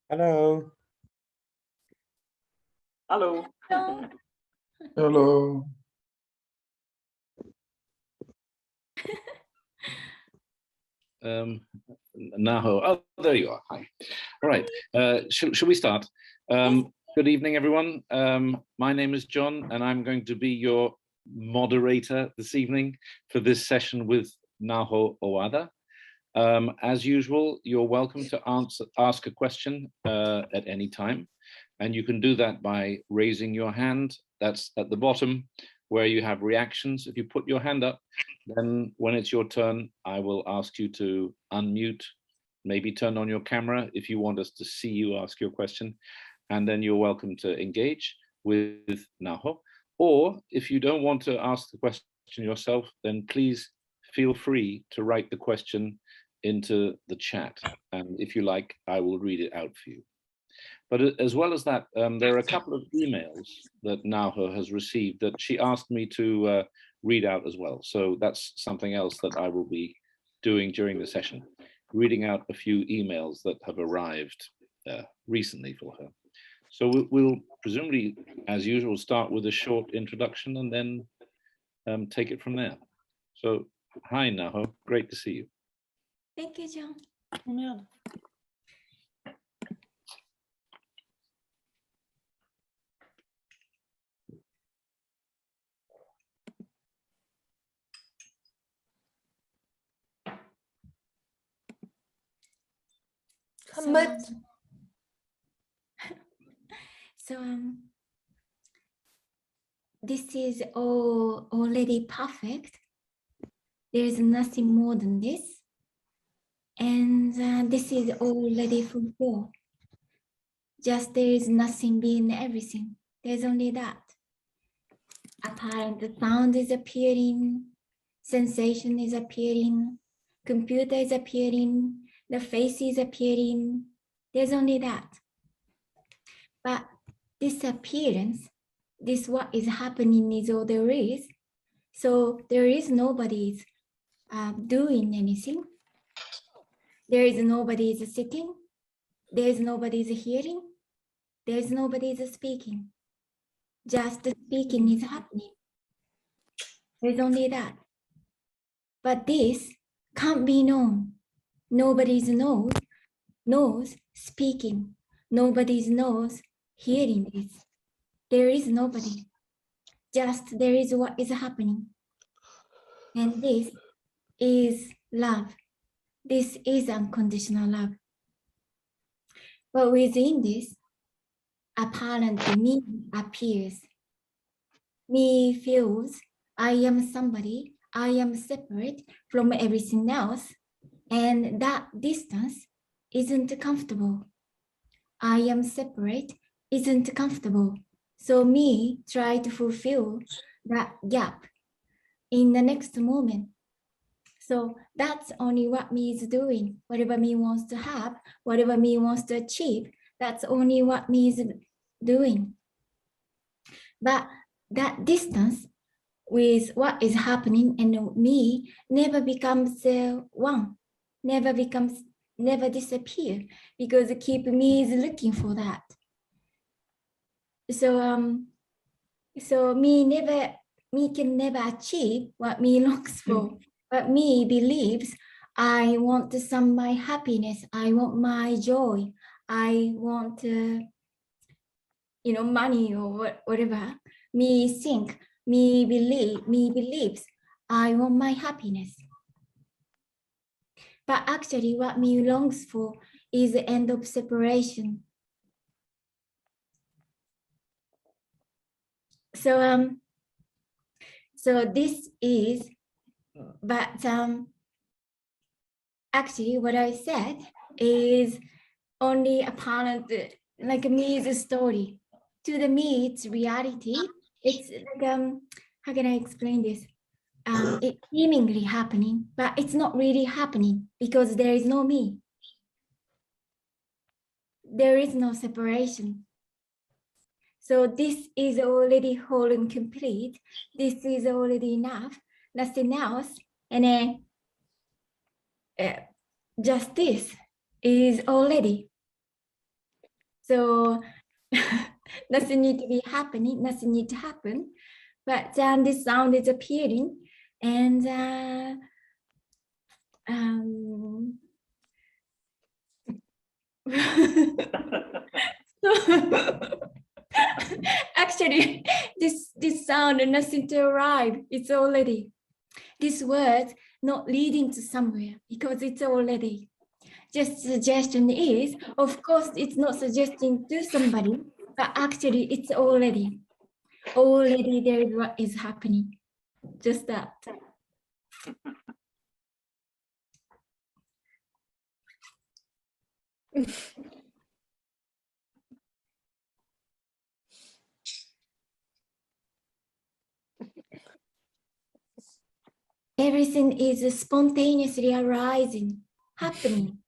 Hello. Hello. Hello. Naho. Oh, there you are. Hi. All right. Shall we start? Good evening, everyone. My name is John, and I'm going to be your moderator this evening for this session with Naho Owada. As usual, you're welcome to ask a question at any time, and you can do that by raising your hand. That's at the bottom where you have reactions. If you put your hand up, then when it's your turn, I will ask you to unmute, maybe turn on your camera if you want us to see you ask your question, and then you're welcome to engage with Naho. Or if you don't want to ask the question yourself, then please feel free to write the question into the chat. And if you like, I will read it out for you. But as well as that, there are a couple of emails that Naho has received that she asked me to read out as well. So that's something else that I will be doing during the session, reading out a few emails that have arrived recently for her. So we'll presumably, as usual, start with a short introduction and then take it from there. So, hi Naho, great to see you. Thank you, John. So this is already perfect. There is nothing more than this. And this is already fulfilled. Just there is nothing being everything. There's only that. Apparent sound is appearing, sensation is appearing, computer is appearing, the face is appearing. There's only that. But this appearance, this what is happening is all there is. So there is nobody's doing anything. There is nobody's sitting. There is nobody's hearing. There is nobody's speaking. Just the speaking is happening. There's only that. But this can't be known. Nobody's knows speaking. Nobody's knows hearing this. There is nobody. Just there is what is happening. And this is love. This is unconditional love. But within this, apparently me appears. Me feels I am somebody, I am separate from everything else, and that distance isn't comfortable. I am separate isn't comfortable. So me try to fulfill that gap in the next moment. So that's only what me is doing. Whatever me wants to have, whatever me wants to achieve, that's only what me is doing. But that distance with what is happening and me never becomes one, never disappear, because me is looking for that. So so me can never achieve what me longs for, but me believes I want my happiness, I want my joy, I want money or whatever. Me believes I want my happiness. But actually what me longs for is the end of separation. So so this is, but actually what I said is only apparent, like me's story. To the me, it's reality. It's like how can I explain this? It's seemingly happening, but it's not really happening because there is no me. There is no separation. So this is already whole and complete. This is already enough, nothing else. And then just this is already. So doesn't need to be happening, nothing need to happen. But this sound is appearing, and actually, this sound and nothing to arrive. It's already this word not leading to somewhere because it's already. Just suggestion is, of course, it's not suggesting to somebody, but actually, it's already there is what is happening. Just that. Everything is spontaneously arising, happening.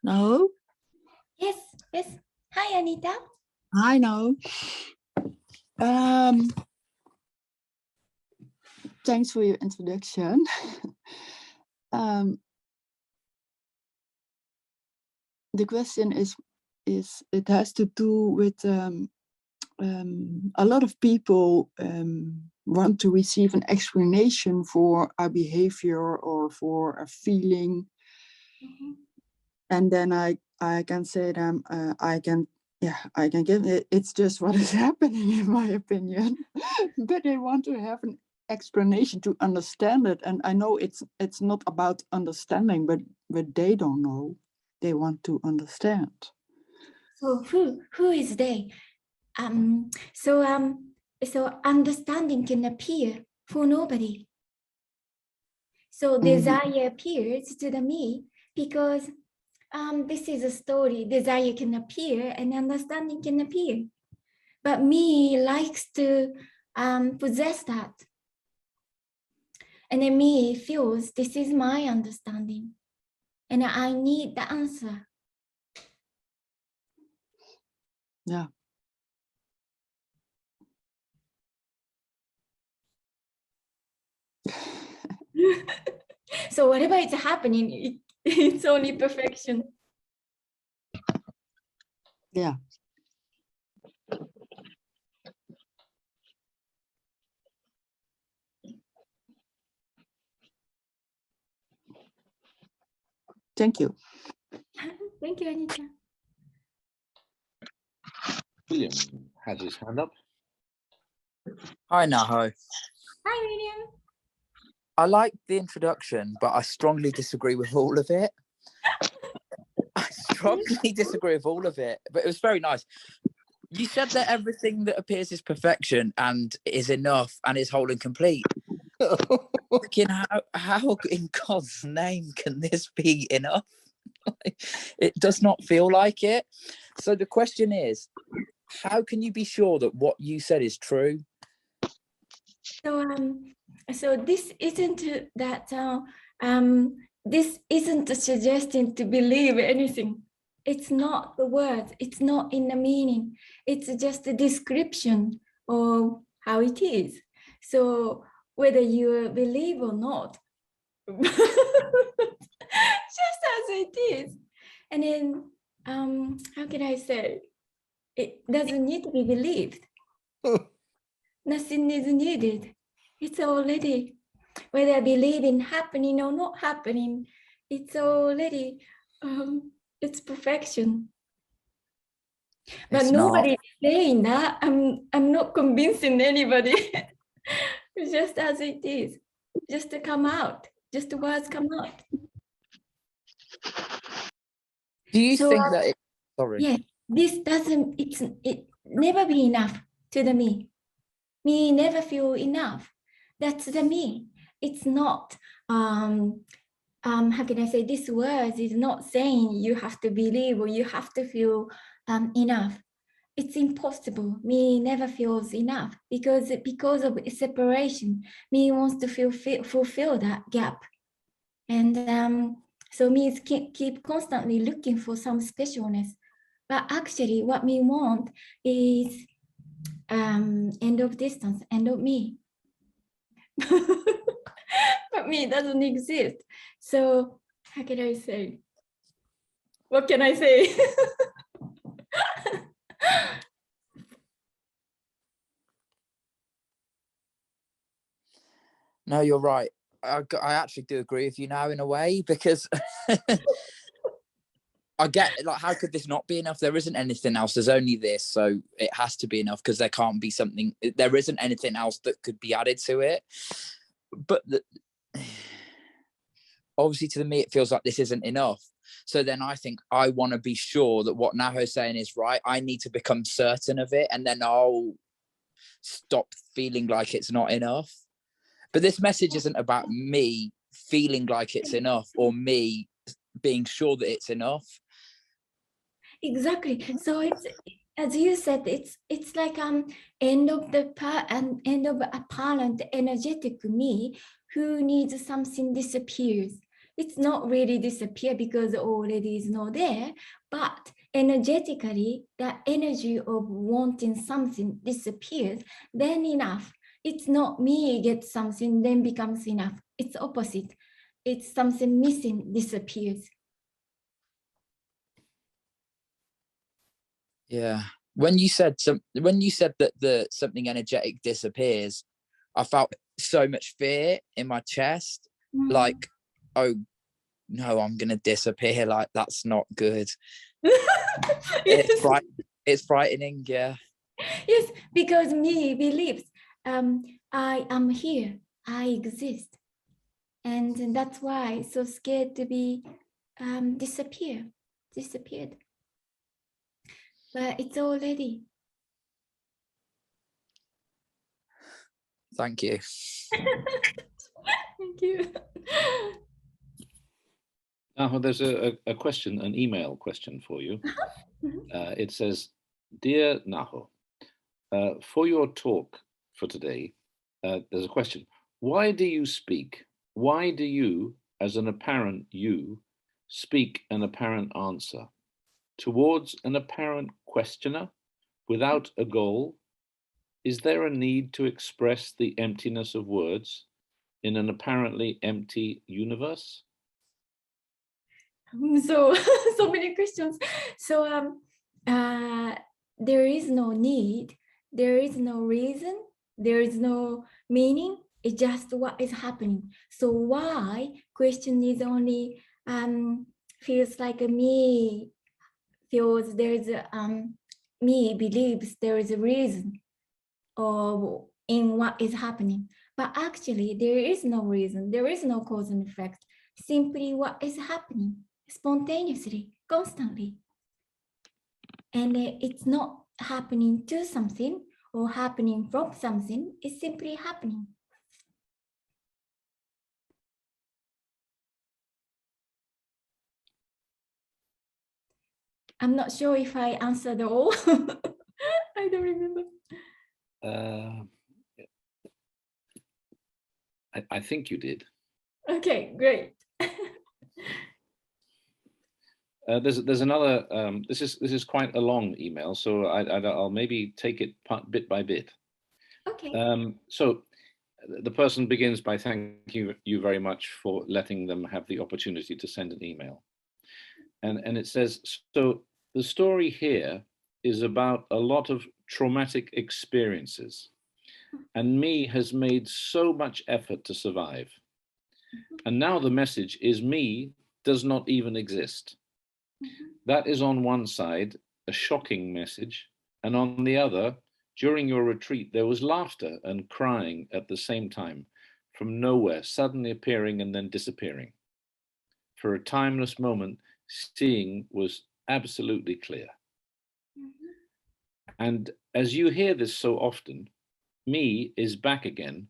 No. Yes, yes. Hi, Anita. I know. Thanks for your introduction. The question is it has to do with a lot of people want to receive an explanation for a behavior or for a feeling. Mm-hmm. And then I can say them, I can give it, it's just what is happening in my opinion. But they want to have an explanation to understand it. And I know it's not about understanding, but they don't know. They want to understand. So who is they? So understanding can appear for nobody. So desire appears to the me because this is a story. Desire can appear and understanding can appear, but me likes to possess that, and then me feels this is my understanding, and I need the answer. Yeah. So whatever is happening, it's only perfection. Yeah. Thank you. Thank you, Anita. William has his hand up. Hi, Naho. Hi, William. I like the introduction, but I strongly disagree with all of it. I strongly disagree with all of it, but it was very nice. You said that everything that appears is perfection and is enough and is whole and complete. How in God's name can this be enough? It does not feel like it. So the question is, how can you be sure that what you said is true? So this isn't that this isn't suggesting to believe anything. It's not the word. It's not in the meaning. It's just a description of how it is. So whether you believe or not, just as it is. And then how can I say? It doesn't need to be believed. Nothing is needed. It's already, whether I believe in happening or not happening, it's already, it's perfection. But nobody is saying that. I'm not convincing anybody. just as it is, just to come out, just the words come out. Do you So, think that? Sorry. Yes, this doesn't. It never be enough to the me. Me never feel enough. That's the me. It's not. How can I say? This word is not saying you have to believe or you have to feel enough. It's impossible. Me never feels enough because of separation. Me wants to fulfill that gap, and so me keep constantly looking for some specialness. But actually, what me want is end of distance, end of me. But me doesn't exist. So how can I say? What can I say? No, you're right. I actually do agree with you now in a way, because I get, like, how could this not be enough? There isn't anything else. There's only this, so it has to be enough, because there can't be something. There isn't anything else that could be added to it. But obviously, to me, it feels like this isn't enough. So then I think I want to be sure that what Naho's saying is right. I need to become certain of it, and then I'll stop feeling like it's not enough. But this message isn't about me feeling like it's enough or me being sure that it's enough. Exactly. So it's, as you said, it's like end of apparent energetic me who needs something disappears. It's not really disappear because already is not there, but energetically the energy of wanting something disappears, then enough. It's not me get something, then becomes enough. It's opposite. It's something missing, disappears. Yeah. When you said that the something energetic disappears, I felt so much fear in my chest. Like, oh no, I'm gonna disappear. Like, that's not good. Yes. It's frightening. Yeah. Yes, because me believes I am here, I exist, and that's why so scared to be disappeared. But it's already. Thank you. Thank you. Now, there's a question, an email question for you. It says, "Dear Naho, for your talk for today, there's a question. Why do you speak? Why do you, as an apparent you, speak an apparent answer towards an apparent questioner without a goal? Is there a need to express the emptiness of words in an apparently empty universe?" So so many questions. So there is no need, there is no reason, there is no meaning. It's just what is happening. So why question is only feels like a me feels there is a me believes there is a reason or in what is happening, but actually there is no reason, there is no cause and effect, simply what is happening spontaneously, constantly. And it's not happening to something or happening from something, it's simply happening. I'm not sure if I answered all. I don't remember. I think you did. Okay, great. There's another. This is quite a long email, so I'll maybe take it bit by bit. Okay. So the person begins by thanking you very much for letting them have the opportunity to send an email, and it says, so the story here is about a lot of traumatic experiences, and me has made so much effort to survive, and now the message is me does not even exist. That is on one side a shocking message, and on the other, During your retreat, there was laughter and crying at the same time, from nowhere, suddenly appearing and then disappearing. For a timeless moment, seeing was absolutely clear. And as you hear this so often, me is back again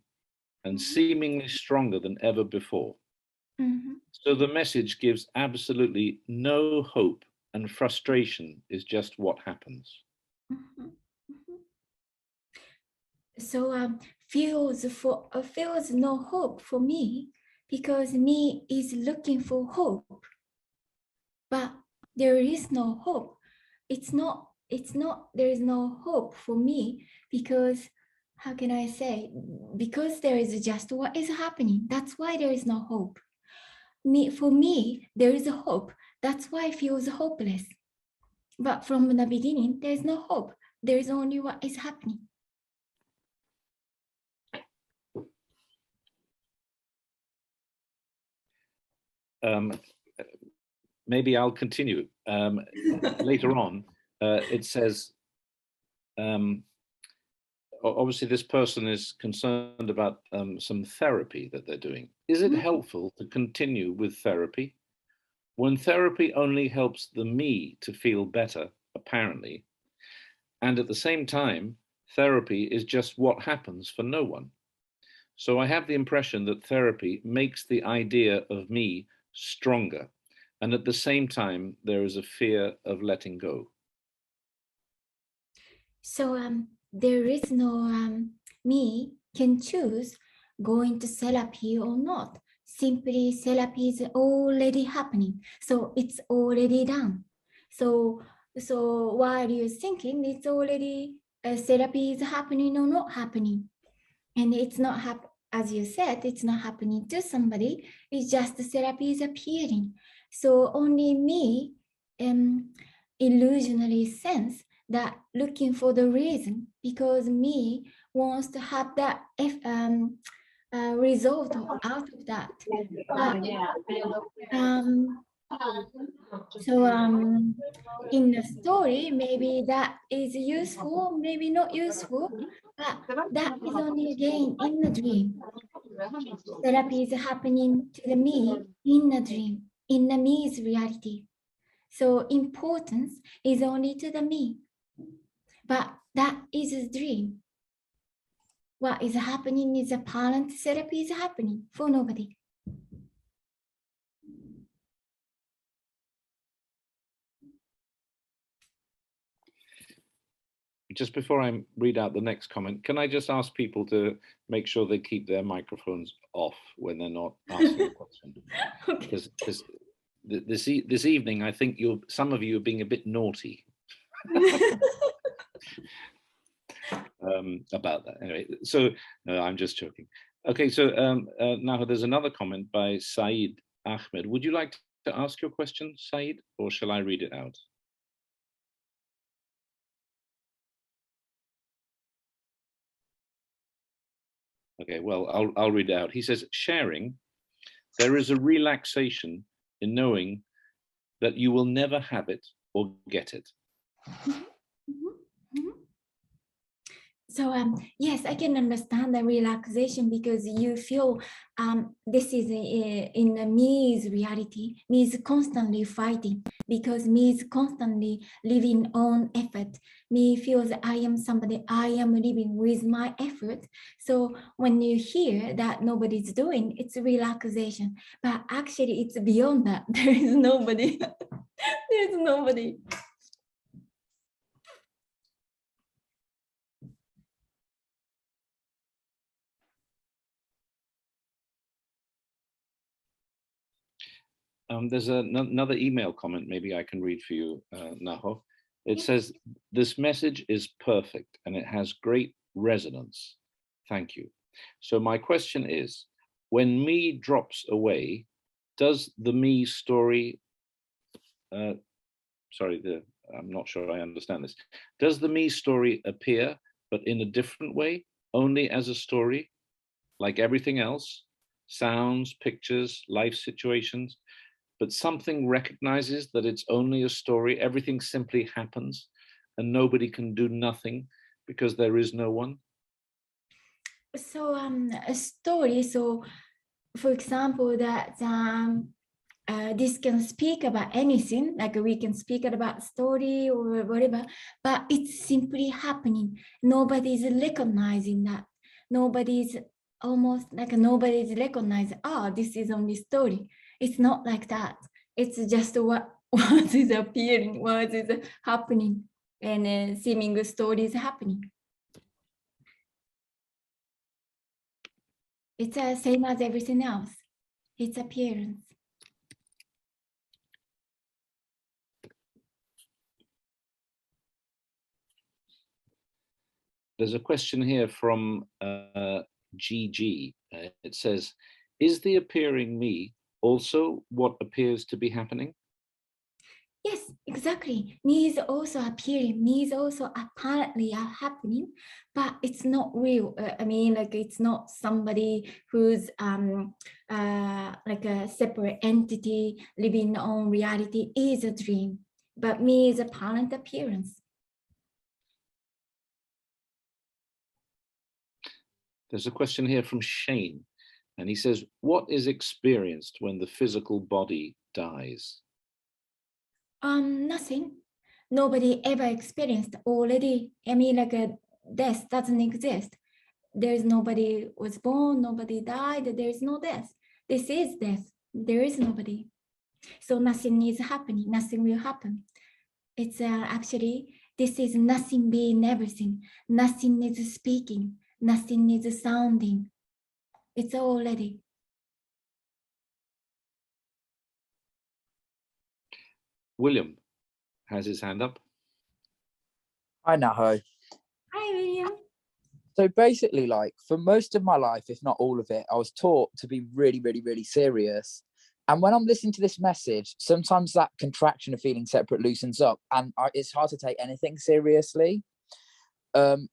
and seemingly stronger than ever before. So the message gives absolutely no hope, and frustration is just what happens. So feels no hope for me, because me is looking for hope, but there is no hope. It's not there is no hope for me, because how can I say, because there is just what is happening. That's why there is no hope. For me, there is a hope. That's why it feels hopeless. But from the beginning, there is no hope. There is only what is happening. Maybe I'll continue. Later on, it says, obviously this person is concerned about some therapy that they're doing. Is it helpful to continue with therapy? When therapy only helps the me to feel better, apparently, and at the same time, therapy is just what happens for no one. So I have the impression that therapy makes the idea of me stronger, and at the same time, there is a fear of letting go. So there is no me can choose going to therapy or not. Simply therapy is already happening. So it's already done. So while you're thinking, it's already therapy is happening or not happening. And it's not as you said, it's not happening to somebody. It's just the therapy is appearing. So only me illusionary sense that looking for the reason, because me wants to have that result out of that. So in the story, maybe that is useful, maybe not useful, but that is only again in the dream. Therapy is happening to the me in the dream, in the me's reality. So importance is only to the me, but that is a dream. What is happening is apparent therapy is happening for nobody. Just before I read out the next comment, can I just ask people to make sure they keep their microphones off when they're not asking a question? Because this evening, I think some of you are being a bit naughty about that. Anyway, so no, I'm just joking. Okay, so now there's another comment by Saeed Ahmed. Would you like to ask your question, Saeed, or shall I read it out? Okay, well, I'll read it out. He says, sharing, there is a relaxation in knowing that you will never have it or get it. So yes, I can understand the relaxation, because you feel this is in the me's reality. Me is constantly fighting, because me is constantly living on effort. Me feels I am somebody, I am living with my effort. So when you hear that nobody's doing, it's a relaxation. But actually it's beyond that. There is nobody. There's nobody. There's another email comment maybe I can read for you, Naho. It says, this message is perfect and it has great resonance. Thank you. So my question is, when me drops away, does the me story, I'm not sure I understand this. Does the me story appear, but in a different way, only as a story, like everything else, sounds, pictures, life situations? But something recognizes that it's only a story, everything simply happens, and nobody can do nothing because there is no one? So a story, so for example that this can speak about anything, like we can speak about story or whatever, but it's simply happening. Nobody's recognizing that. Nobody's nobody's recognizing, this is only story. It's not like that. It's just what is appearing, what is happening, and seeming story is happening. It's the same as everything else. It's appearance. There's a question here from GG. It says, is the appearing me also what appears to be happening? Yes, exactly. Me is also appearing. Me is also apparently happening, but it's not real. I mean, like it's not somebody who's like a separate entity living on reality. Is a dream, but me is apparent appearance. There's a question here from Shane, and he says, what is experienced when the physical body dies? Nothing. Nobody ever experienced already. I mean, like a death doesn't exist. There's nobody was born, nobody died, there is no death. This is death. There is nobody. So nothing is happening, nothing will happen. It's actually, this is nothing being everything. Nothing is speaking, nothing is sounding. It's already. William has his hand up. Hi, Naho. Hi, William. So basically, like for most of my life, if not all of it, I was taught to be really, really, really serious. And when I'm listening to this message, sometimes that contraction of feeling separate loosens up, and it's hard to take anything seriously. And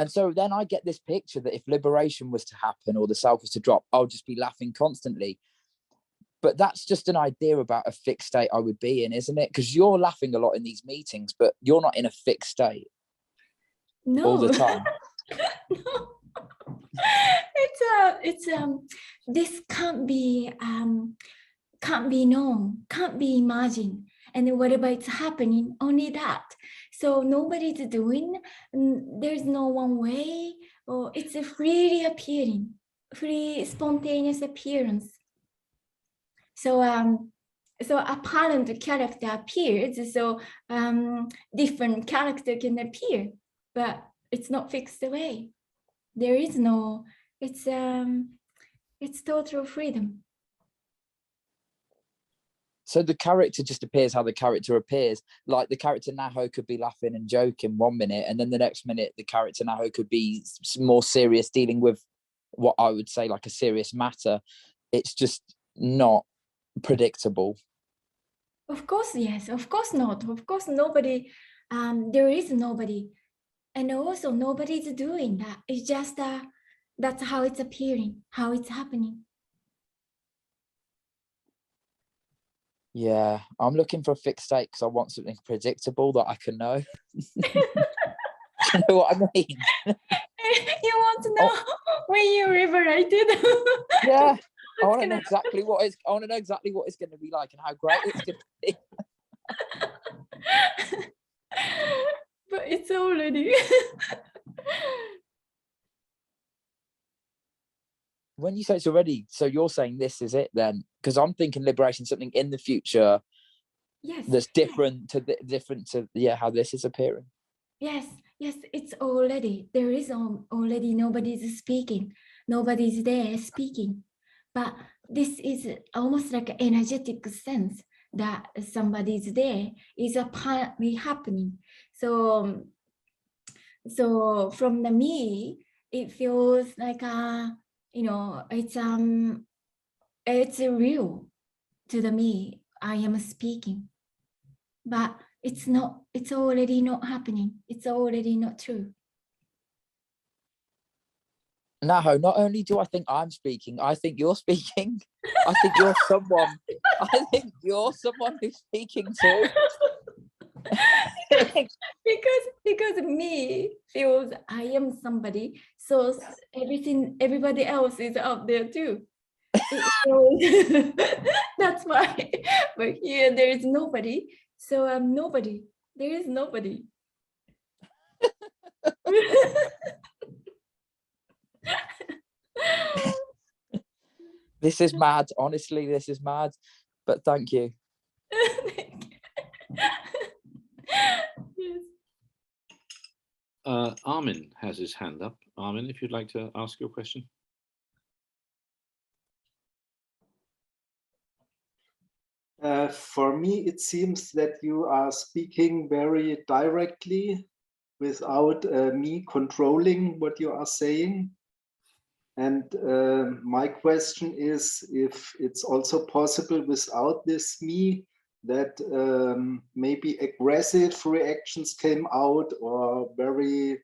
so then I get this picture that if liberation was to happen or the self was to drop, I'll just be laughing constantly. But that's just an idea about a fixed state I would be in, isn't it? Because you're laughing a lot in these meetings, but you're not in a fixed state all the time. No. It's this can't be known, can't be imagined, and whatever it's happening, only that. So nobody's doing, there's no one way, or it's a freely appearing, free spontaneous appearance. So so apparent character appears, so different character can appear, but it's not fixed away. There is no, it's total freedom. So the character just appears how the character appears. Like the character Naho could be laughing and joking 1 minute, and then the next minute the character Naho could be more serious, dealing with what I would say like a serious matter. It's just not predictable. Of course, yes. Of course not. Of course, nobody. There is nobody, and also nobody's doing that. It's just that's how it's appearing, how it's happening. Yeah, I'm looking for a fixed state because I want something predictable that I can know. You know what I mean? You want to know when you're liberated? Yeah, I want to know exactly what it's. I want to know exactly what it's going to be like and how great it's going to be. But it's already. When you say it's already, so you're saying this is it then? Because I'm thinking liberation, something in the future. Yes. That's different to how this is appearing. Yes, it's already, there is already nobody's speaking, nobody's there speaking, but this is almost like an energetic sense that somebody's there is apparently happening. So from the me, it feels like it's real to the me. I am speaking, but it's not, it's already not happening. It's already not true. Naho, not only do I think I'm speaking, I think you're speaking. I think you're someone. I think you're someone who's speaking too. because me feels I am somebody, so everybody else is out there too. That's why. But here there is nobody, so I'm nobody. There is nobody. This is mad. Honestly, this is mad. But thank you. Yes. Armin has his hand up. Armin, if you'd like to ask your question. For me, it seems that you are speaking very directly without me controlling what you are saying. And my question is if it's also possible without this me that maybe aggressive reactions came out, or very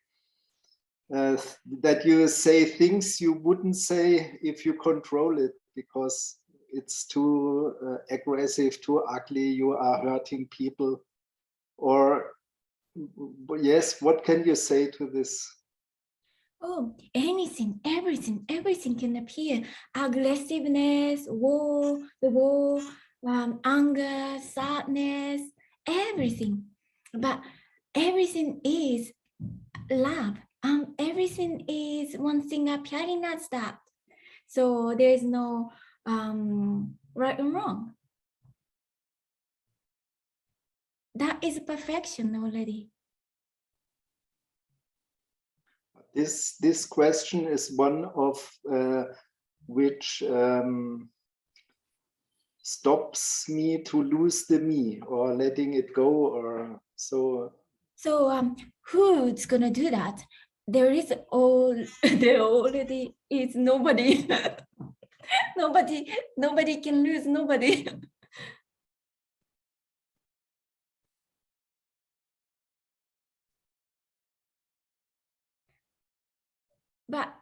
that you say things you wouldn't say if you control it, because it's too aggressive, too ugly, you are hurting people. Or yes, what can you say to this? Oh, anything, everything can appear. Aggressiveness, war, anger, sadness, everything. But everything is love. Everything is one thing appearing as that. So there is no right and wrong. That is perfection already. This question is one of which stops me to lose the me, or letting it go, or so. So who's gonna do that? There is all there already is nobody. nobody can lose nobody. But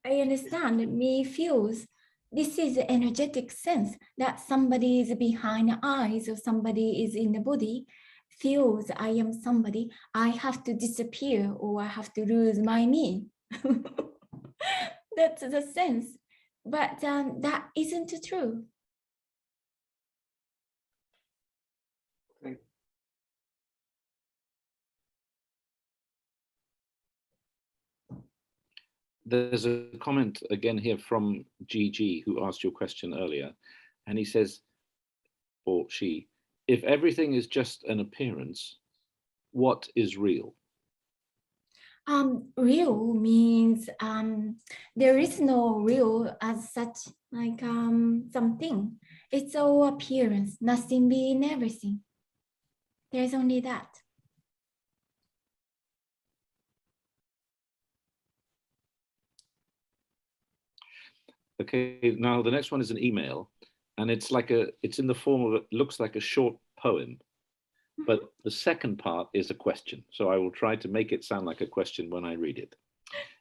I understand that me feels this is the energetic sense that somebody is behind the eyes or somebody is in the body, feels I am somebody, I have to disappear or I have to lose my me. That's the sense. But that isn't true. There's a comment again here from GG, who asked your question earlier, and he says, or she, if everything is just an appearance, what is real? Real means there is no real as such, like something. It's all appearance, nothing being everything. There's only that. Okay, now the next one is an email, and it's in the form of, it looks like a short poem, but the second part is a question. So I will try to make it sound like a question when I read it.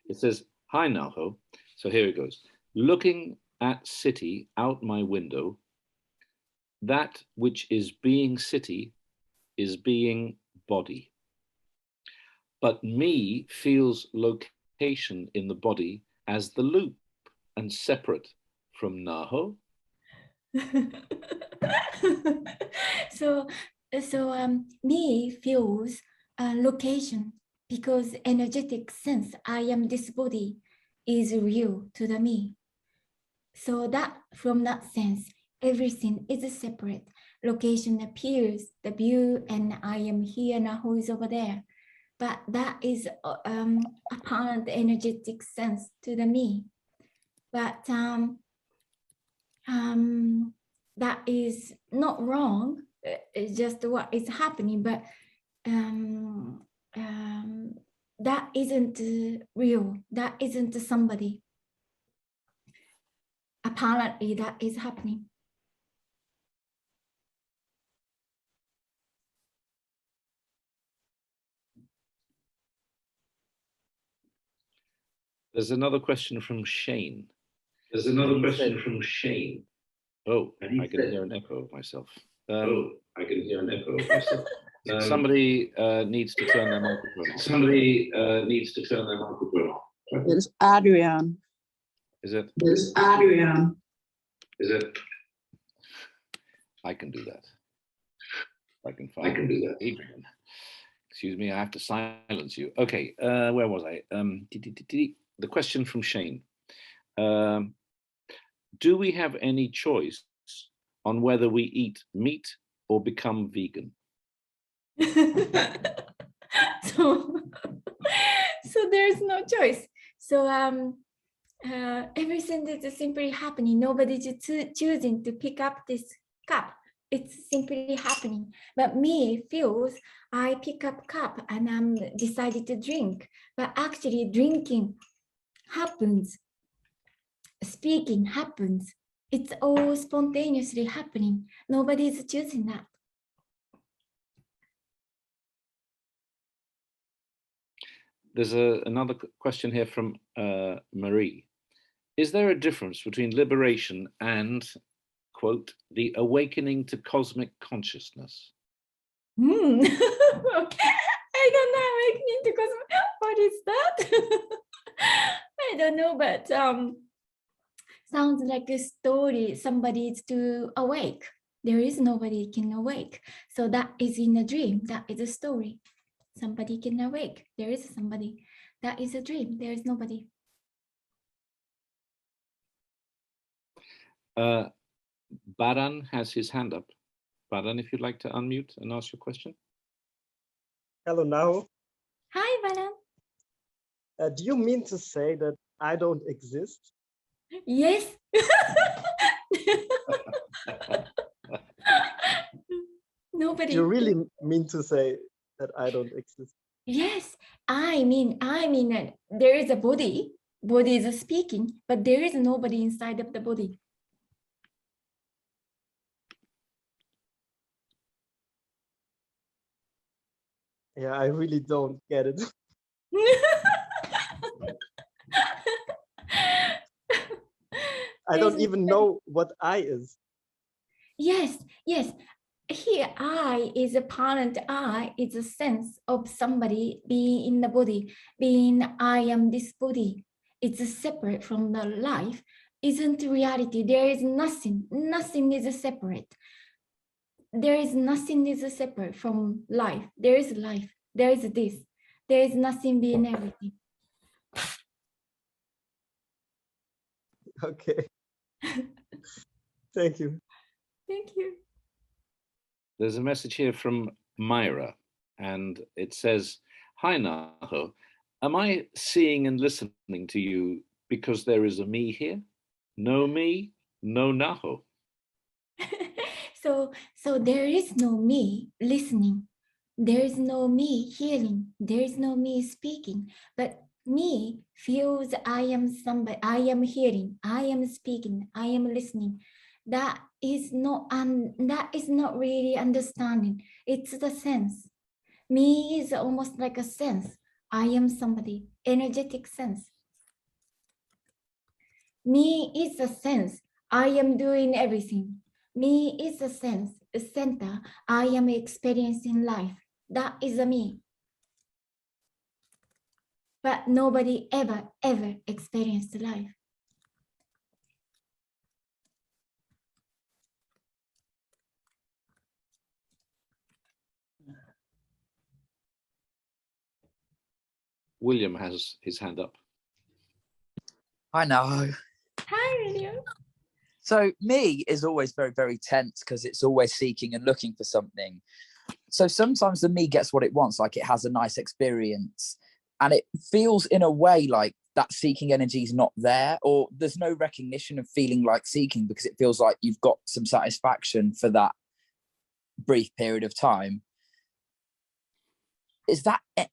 It says, hi Naho. So here it goes. Looking at city out my window, that which is being city is being body. But me feels location in the body as the loop and separate from Naho. so me feels location, because energetic sense I am this body is real to the me. So that from that sense, everything is separate. Location appears, the view, and I am here, Naho is over there. But that is apparent energetic sense to the me. But that is not wrong. It's just what is happening. But that isn't real. That isn't somebody. Apparently, that is happening. There's another question from Shane. There's another question from Shane. Oh, I can hear an echo of myself. I can hear an echo of myself. Somebody needs to turn their microphone on. Somebody needs to turn their microphone on. It is Adrian. Is it? It's Adrian. Is it? I can do that. I can I can do that. Adrian. Excuse me, I have to silence you. Okay, where was I? The question from Shane. Do we have any choice on whether we eat meat or become vegan? so there's no choice. So everything is simply happening. Nobody's choosing to pick up this cup. It's simply happening. But me feels I pick up cup and I'm decided to drink. But actually drinking happens. Speaking happens. It's all spontaneously happening. Nobody's choosing that. There's another question here from Marie. Is there a difference between liberation and, quote, the awakening to cosmic consciousness? I don't know, awakening to cosmic. What is that? I don't know, but sounds like a story. Somebody is to awake. There is nobody can awake. So that is in a dream. That is a story. Somebody can awake. There is somebody. That is a dream. There is nobody. Baran has his hand up. Baran, if you'd like to unmute and ask your question. Hello, Naho. Hi, Balan. Do you mean to say that I don't exist? Yes. Nobody. Do you really mean to say that I don't exist? Yes, I mean that there is a body. Body is speaking, but there is nobody inside of the body. Yeah, I really don't get it. I don't even know what I is. Yes, yes. Here, I is a parent. I is a sense of somebody being in the body, being I am this body. It's separate from the life. Isn't reality. There is nothing. Nothing is separate. There is nothing is separate from life. There is life. There is this. There is nothing being everything. Okay. Thank you. Thank you. There's a message here from Myra, and it says, "Hi, Naho. Am I seeing and listening to you because there is a me here? No me, no Naho." So there is no me listening. There is no me hearing. There is no me speaking. But me feels I am somebody. I am hearing. I am speaking. I am listening. That is not really understanding. It's the sense. Me is almost like a sense. I am somebody. Energetic sense. Me is a sense. I am doing everything. Me is a sense, a center. I am experiencing life. That is a me. But nobody ever experienced life. William has his hand up. I know. Hi, William. So me is always very, very tense because it's always seeking and looking for something. So sometimes the me gets what it wants, like it has a nice experience, and it feels in a way like that seeking energy is not there, or there's no recognition of feeling like seeking because it feels like you've got some satisfaction for that brief period of time.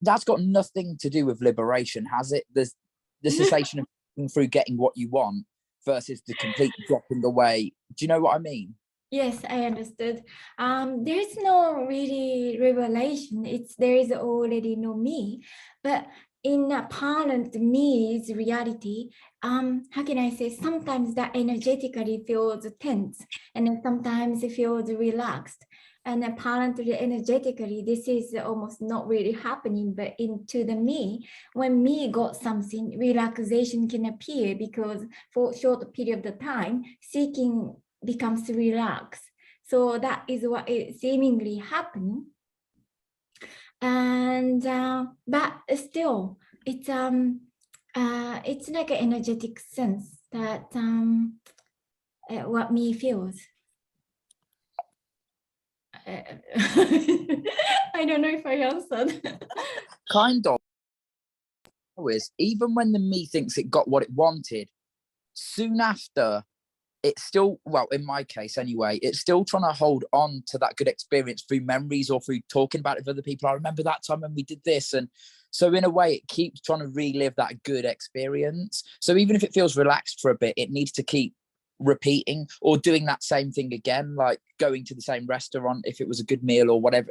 That's got nothing to do with liberation, has it? There's the cessation of through getting what you want versus the complete dropping away. Do you know what I mean? Yes, I understood. There's no really revelation. There is already no me, but in apparent me's reality, how can I say? Sometimes that energetically feels tense, and then sometimes it feels relaxed. And apparently energetically, this is almost not really happening, but into the me, when me got something, relaxation can appear because for a short period of time, seeking becomes relaxed. So that is what is seemingly happening. And but still, it's like an energetic sense that what me feels. I don't know if I answered. Kind of. Is even when the me thinks it got what it wanted, soon after, it's still, well, in my case anyway, it's still trying to hold on to that good experience through memories or through talking about it with other people. I remember that time when we did this. And so in a way, it keeps trying to relive that good experience. So even if it feels relaxed for a bit, it needs to keep repeating or doing that same thing again, like going to the same restaurant if it was a good meal or whatever.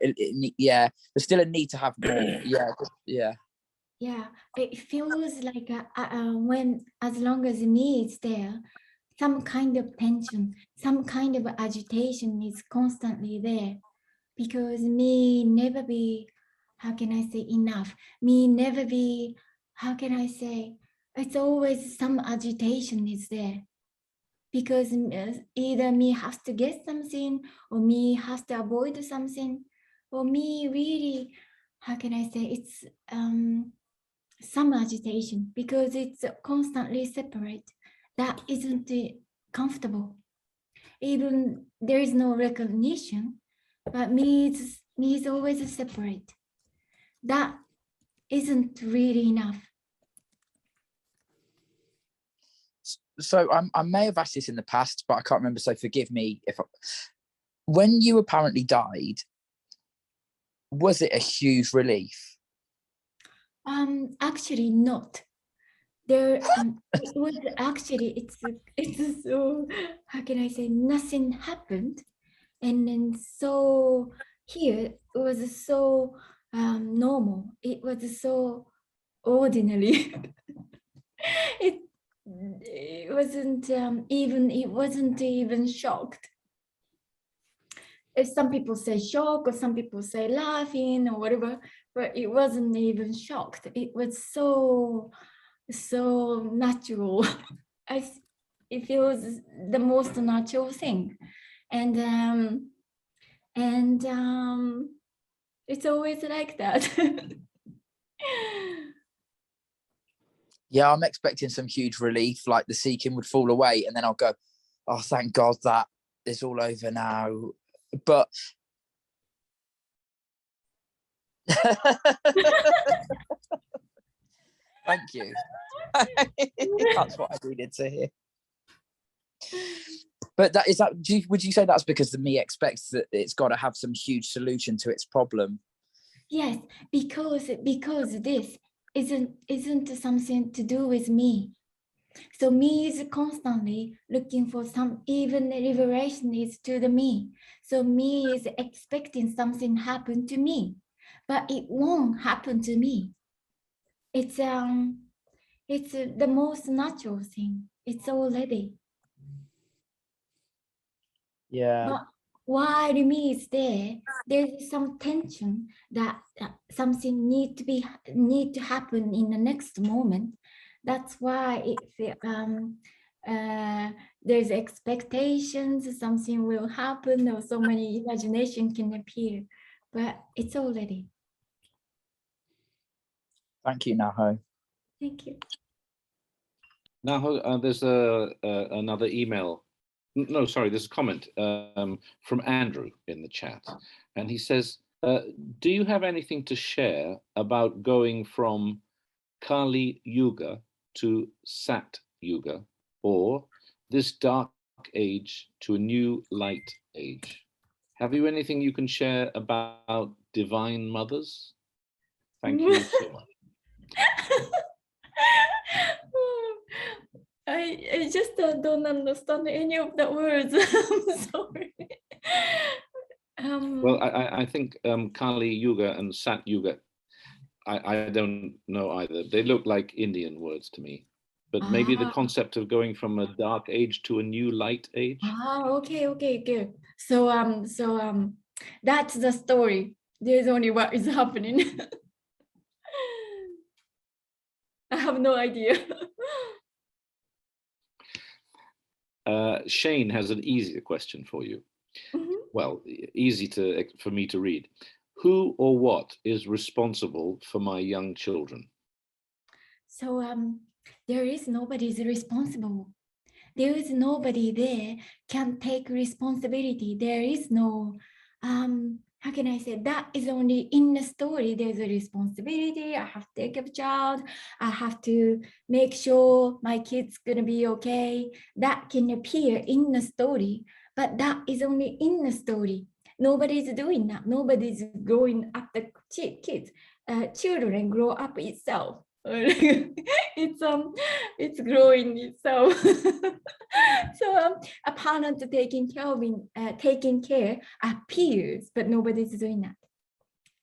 Yeah, there's still a need to have more. Yeah. Yeah, it feels like when, as long as me is there, some kind of tension, some kind of agitation is constantly there, because me never be, how can I say, enough. Me never be, how can I say, it's always some agitation is there, because either me has to get something, or me has to avoid something, or me really, how can I say, it's some agitation, because it's constantly separate. That isn't comfortable. Even there is no recognition, but me is always separate. That isn't really enough. So I may have asked this in the past, but I can't remember. So forgive me when you apparently died, was it a huge relief? Actually not. There it was actually, it's so, how can I say, nothing happened, and then so here it was so normal. It was so ordinary. it it wasn't even shocked. If some people say shock, or some people say laughing or whatever, but it wasn't even shocked. It was so natural. It feels the most natural thing, and it's always like that. Yeah, I'm expecting some huge relief, like the seeking would fall away, and then I'll go, oh, thank God that is all over now. But thank you. That's what I needed to hear. But would you say that's because the me expects that it's got to have some huge solution to its problem? Yes, because this isn't something to do with me. So me is constantly looking for some, even liberation is to the me. So me is expecting something happen to me, but it won't happen to me. It's the most natural thing. It's already. Yeah. But while me is there, there's some tension that something need to happen in the next moment. That's why there's expectations, something will happen, or so many imagination can appear, but it's already. Thank you, Naho. Thank you. Now, there's another email. No, sorry, there's a comment from Andrew in the chat. And he says, do you have anything to share about going from Kali Yuga to Sat Yuga, or this dark age to a new light age? Have you anything you can share about divine mothers? Thank you so much. I just don't understand any of the words. I'm sorry. Well, I think Kali Yuga and Sat Yuga, I don't know either. They look like Indian words to me. But maybe the concept of going from a dark age to a new light age. Okay, good. So That's the story. There's only what is happening. I have no idea. Shane has an easier question for you. Well, easy for me to read. Who or what is responsible for my young children? So there is nobody's responsible. There is nobody there can take responsibility. There is no, how can I say, that is only in the story. There's a responsibility. I have to take care of a child. I have to make sure my kid's gonna be okay. That can appear in the story, but that is only in the story. Nobody's doing that. Nobody's growing up the kids. Children grow up itself. It's growing itself. So a parent taking care appears, but nobody's doing that.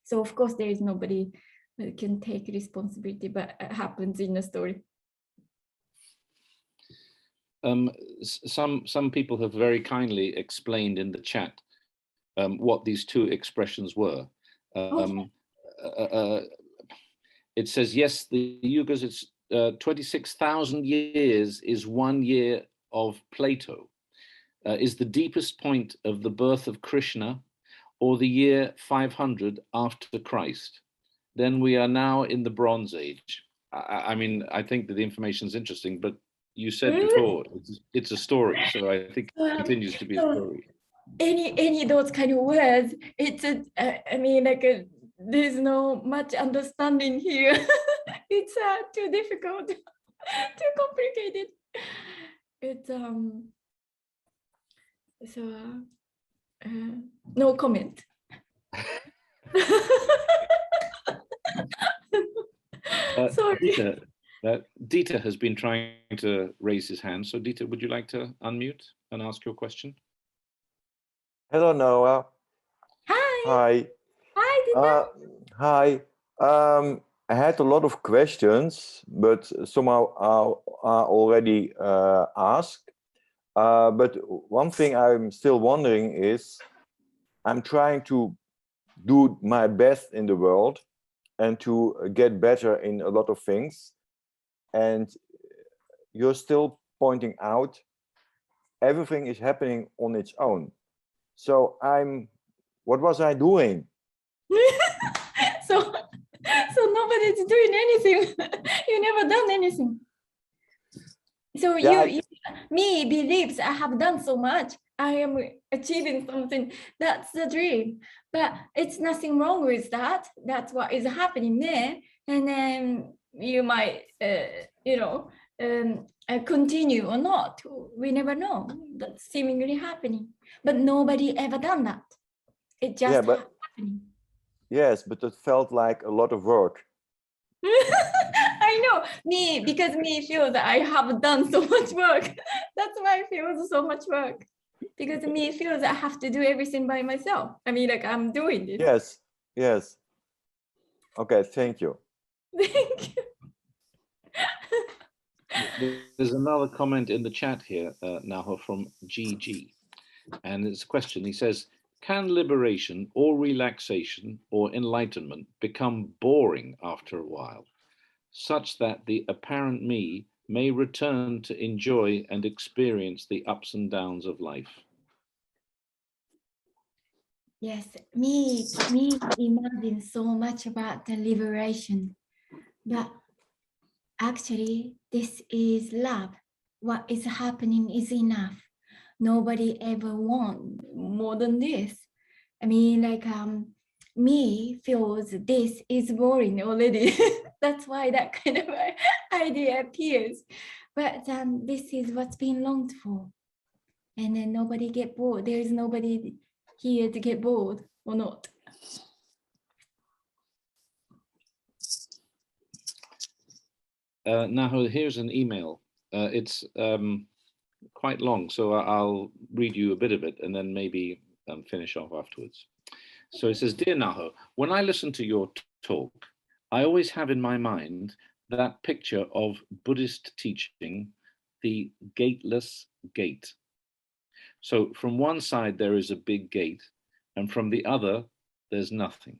So of course there is nobody that can take responsibility, but it happens in the story. Some people have very kindly explained in the chat what these two expressions were. It says, yes, the yugas, it's 26,000 years is 1 year of Plato, is the deepest point of the birth of Krishna, or the year 500 after Christ. Then we are now in the Bronze Age. I mean, I think that the information is interesting, but you said before, it's a story, so I think it continues to be a story. Any those kind of words, it's I mean, like there's no much understanding here. It's too difficult, too complicated. It's so no comment. Sorry. Dieter has been trying to raise his hand. So Dieter, would you like to unmute and ask your question? Hello, Noah. Hi. Hi. Hi. I had a lot of questions, but somehow are already asked. But one thing I'm still wondering is, I'm trying to do my best in the world and to get better in a lot of things. And you're still pointing out everything is happening on its own. So what was I doing? So nobody's doing anything. You never done anything. So yeah, me believes I have done so much. I am achieving something. That's the dream. But it's nothing wrong with that. That's what is happening there. And then you might, continue or not. We never know. That's seemingly happening. But nobody ever done that. It just happening. Yes, but it felt like a lot of work. I know, because me feels that I have done so much work. That's why I feel so much work. Because me feels I have to do everything by myself. I mean, like I'm doing this. Yes. Okay, thank you. Thank you. There's another comment in the chat here, Naho, from GG. And it's a question. He says, can liberation or relaxation or enlightenment become boring after a while, such that the apparent me may return to enjoy and experience the ups and downs of life? Yes, me imagine so much about the liberation, but actually this is love. What is happening is enough. Nobody ever want more than this. I mean, like me feels this is boring already. That's why that kind of idea appears. But this is what's been longed for. And then nobody get bored. There is nobody here to get bored or not. Naho, here's an email. It's quite long, so I'll read you a bit of it and then maybe finish off afterwards. So it says, Dear Naho, when I listen to your talk, I always have in my mind that picture of Buddhist teaching, the gateless gate. So from one side, there is a big gate, and from the other, there's nothing.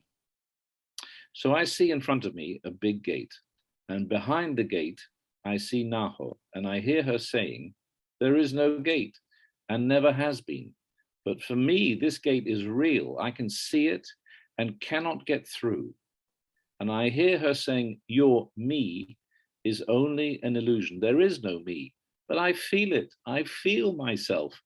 So I see in front of me a big gate, and behind the gate, I see Naho, and I hear her saying, there is no gate, and never has been. But for me, this gate is real. I can see it and cannot get through. And I hear her saying, your me is only an illusion. There is no me, but I feel it. I feel myself.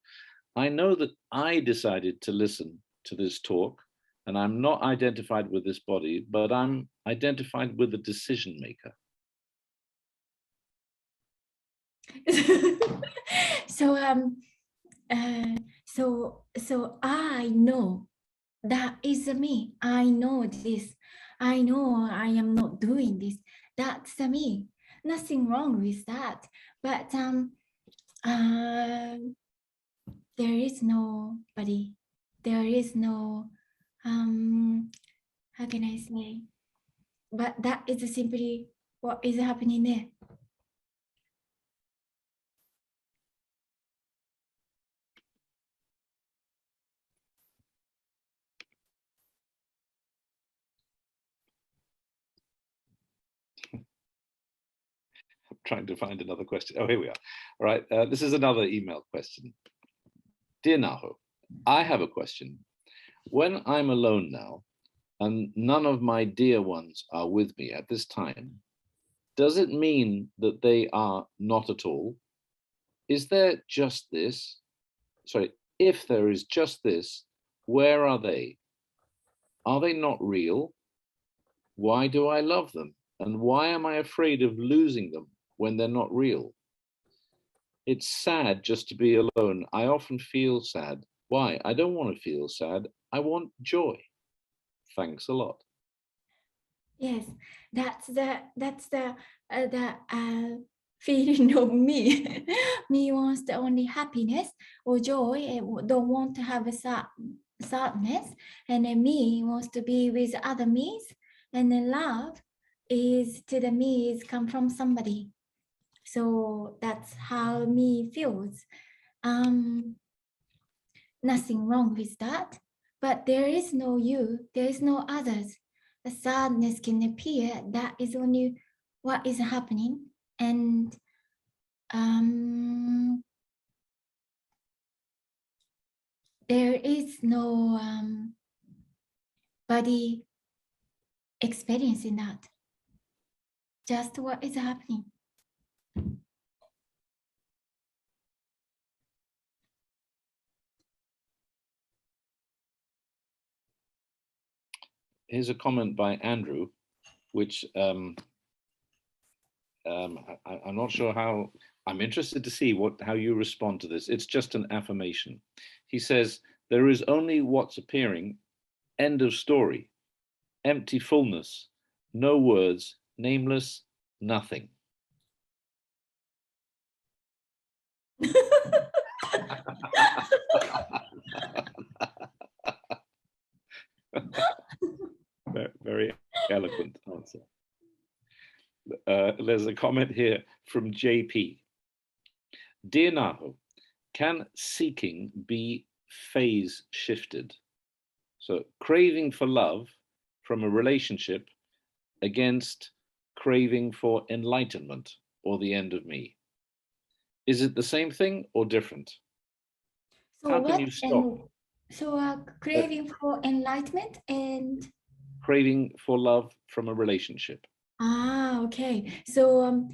I know that I decided to listen to this talk, and I'm not identified with this body, but I'm identified with the decision maker. So so I know that is me. I know this. I know I am not doing this. That's me. Nothing wrong with that. But there is nobody. There is no how can I say? But that is simply what is happening there. Trying to find another question. Oh, here we are. All right, this is another email question. Dear Naho, I have a question. When I'm alone now, and none of my dear ones are with me at this time, does it mean that they are not at all? Is there just this? Sorry, if there is just this, where are they? Are they not real? Why do I love them? And why am I afraid of losing them when they're not real? It's sad just to be alone. I often feel sad. Why? I don't want to feel sad. I want joy. Thanks a lot. Yes, that's the feeling of me. Me wants the only happiness or joy. And don't want to have a sadness, and then me wants to be with other me's, and then love is to the me's come from somebody. So that's how me feels. Nothing wrong with that, but there is no you. There is no others. The sadness can appear. That is only what is happening, and there is no body experiencing that. Just what is happening. Here's a comment by Andrew, which I'm not sure how. I'm interested to see how you respond to this. It's just an affirmation. He says, there is only what's appearing, end of story, empty fullness, no words, nameless, nothing. Very eloquent answer. There's a comment here from JP. Dear Naho, can seeking be phase shifted? So craving for love from a relationship against craving for enlightenment or the end of me. Is it the same thing or different? So how can you stop? Craving for enlightenment and craving for love from a relationship. Okay. So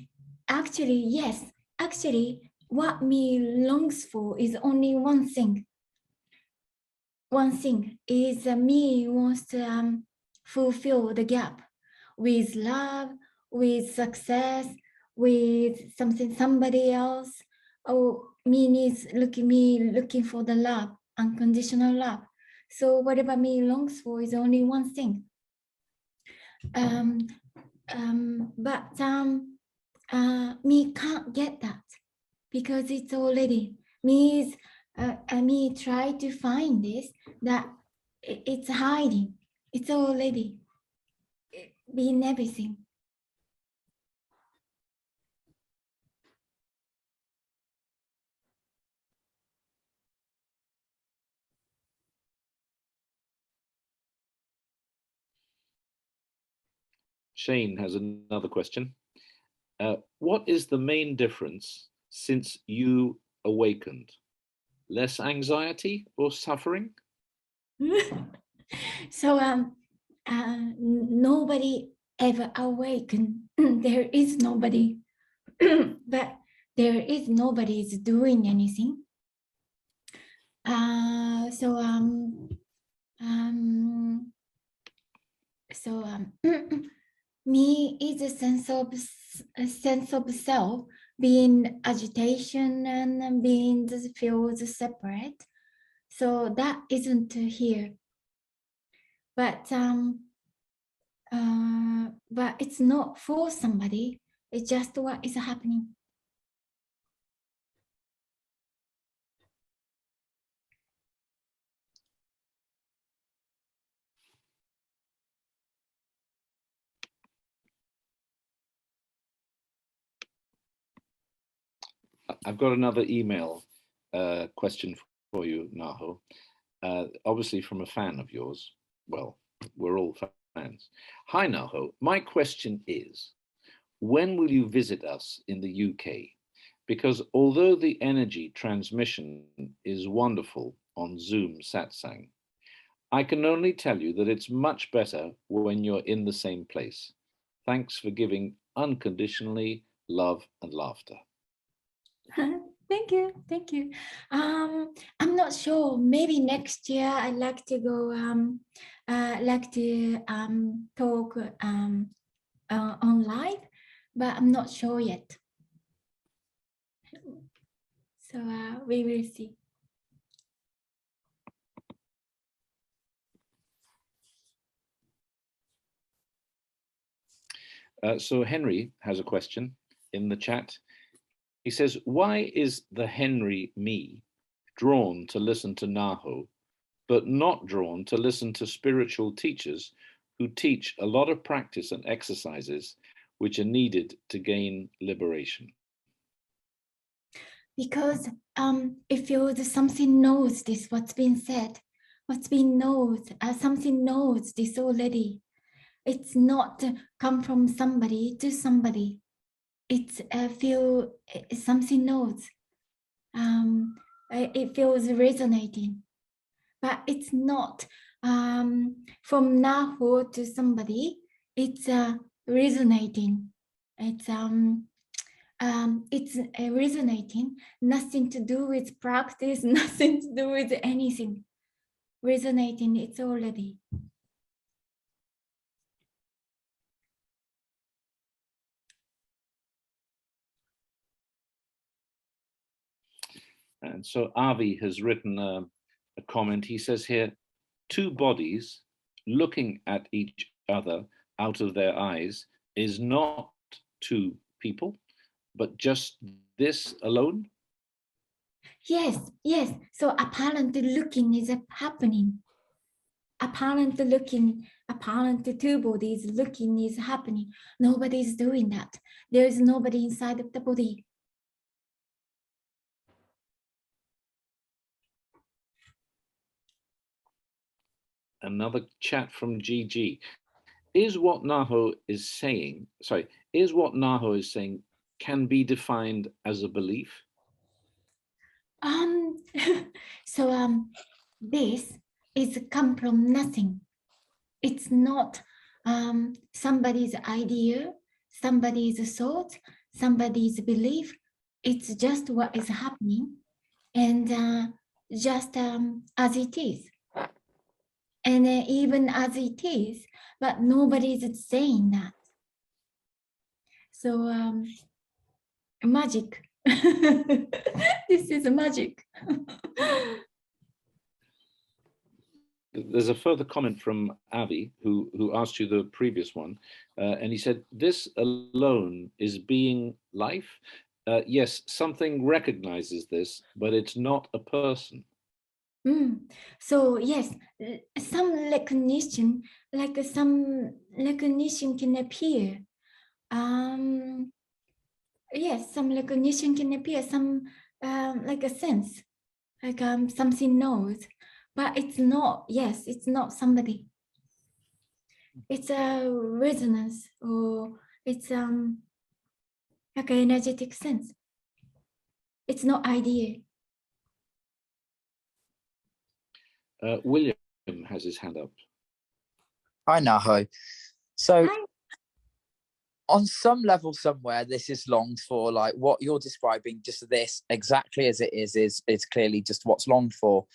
actually, yes. Actually, what me longs for is only one thing. One thing is me wants to fulfill the gap with love, with success, with somebody else. Oh, me looking for the love, unconditional love. So whatever me longs for is only one thing. But me can't get that because it's already me try to find this that it's hiding. It's already been everything. Shane has another question. What is the main difference since you awakened? Less anxiety or suffering? So nobody ever awakened. There is nobody, but there is nobody is doing anything. Me is a sense of self being agitation and being feels separate. So that isn't here. But it's not for somebody. It's just what is happening. I've got another email question for you, Naho. Obviously from a fan of yours. Well, we're all fans. Hi, Naho. My question is, when will you visit us in the UK? Because although the energy transmission is wonderful on Zoom Satsang, I can only tell you that it's much better when you're in the same place. Thanks for giving unconditionally love and laughter. Thank you, thank you. I'm not sure. Maybe next year I'd like to go. Talk on live, but I'm not sure yet. So we will see. So Henry has a question in the chat. He says, why is the Henry me drawn to listen to Naho, but not drawn to listen to spiritual teachers who teach a lot of practice and exercises which are needed to gain liberation? Because if something knows this, what's been said, what's been knows, something knows this already. It's not come from somebody to somebody. It's something knows. It feels resonating, but it's not from Naho to somebody. It's resonating. It's resonating. Nothing to do with practice. Nothing to do with anything. Resonating. It's already. And so Avi has written a comment. He says here, two bodies looking at each other out of their eyes is not two people, but just this alone? Yes, yes. So apparent looking is happening. Apparent looking, apparent two bodies looking is happening. Nobody is doing that. There is nobody inside of the body. Another chat from GG. Is what Naho is saying, can be defined as a belief? This is come from nothing. It's not somebody's idea, somebody's thought, somebody's belief. It's just what is happening, and just as it is. And even as it is, but nobody is saying that. So magic. This is magic. There's a further comment from Avi, who asked you the previous one, and he said, this alone is being life. Yes, something recognizes this, but it's not a person. So yes, some recognition, some recognition can appear. Yes, some recognition can appear, some like a sense, like something knows, but it's not. Yes, it's not somebody. it's a resonance, or it's like an energetic sense. It's not idea. William has his hand up. Hi, Naho. So Hi. on some level somewhere, this is longed for, like what you're describing, just this exactly as it is clearly just what's longed for.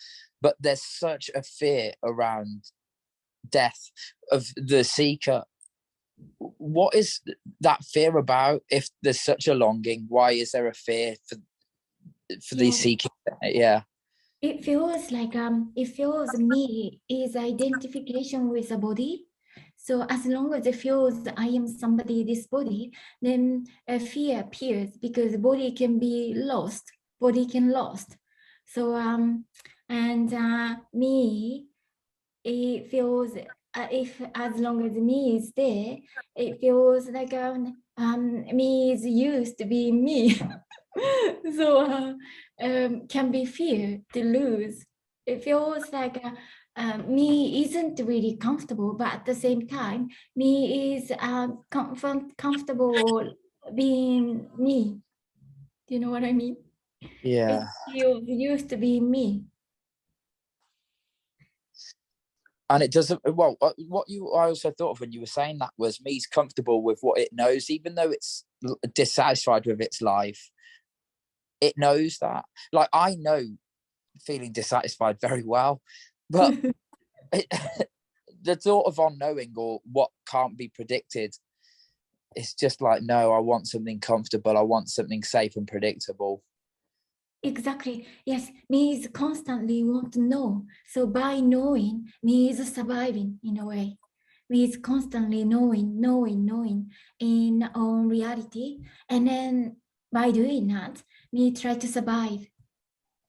But there's such a fear around death of the seeker. What is that fear about? If there's such a longing, why is there a fear for these seeking? Yeah. It feels like me is identification with the body. So as long as it feels I am somebody, this body, then a fear appears because body can be lost. Body can lost. So me, it feels if as long as me is there, it feels like me is used to be me. So can be fear to lose. It feels like me isn't really comfortable, but at the same time, me is comfortable being me. Do you know what I mean? Yeah. It feels used to be me. And it doesn't, well, I also thought of when you were saying that was me's comfortable with what it knows, even though it's dissatisfied with its life. It knows that. Like, I know feeling dissatisfied very well, but the thought of unknowing or what can't be predicted, it's just like, no, I want something comfortable. I want something safe and predictable. Exactly. Yes, me is constantly want to know. So by knowing, me is surviving in a way. Me is constantly knowing in own reality. And then by doing that, me try to survive.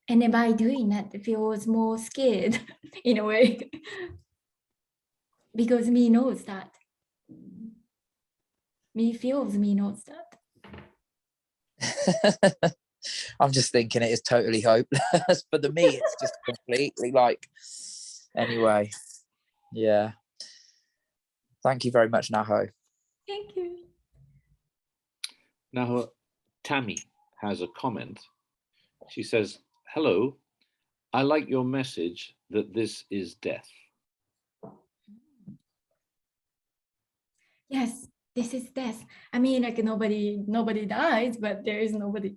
And then by doing that, it feels more scared in a way. Because me knows that. Me feels me knows that. I'm just thinking it is totally hopeless. But to me, it's just completely like, anyway, yeah. Thank you very much, Naho. Thank you. Now, Tammy has a comment. She says, hello, I like your message that this is death. Yes, this is death. I mean, like nobody dies, but there is nobody.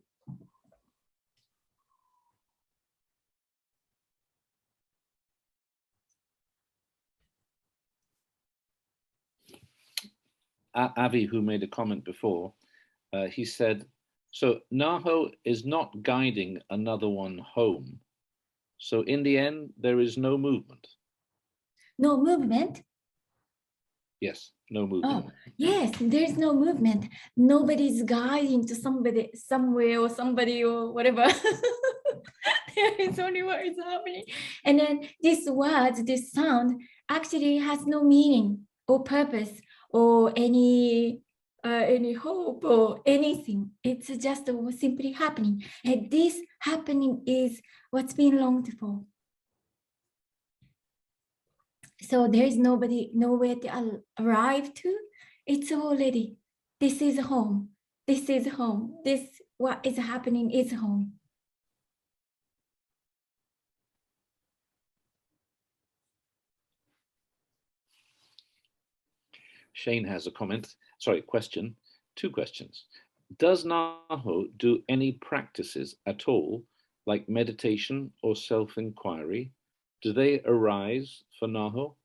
Avi, who made a comment before, he said, so Naho is not guiding another one home. So in the end, there is no movement. No movement? Yes, no movement. Oh, yes, there's no movement. Nobody's guiding to somebody, somewhere, or somebody, or whatever. There is only what is happening. And then this word, this sound actually has no meaning or purpose or any hope or anything. It's just simply happening. And this happening is what's being longed for. So there is nobody, nowhere to arrive to. It's already, this is home. This is home. This, what is happening is home. Shane has a comment, sorry, question, 2 questions. Does Naho do any practices at all, like meditation or self-inquiry? Do they arise for Naho?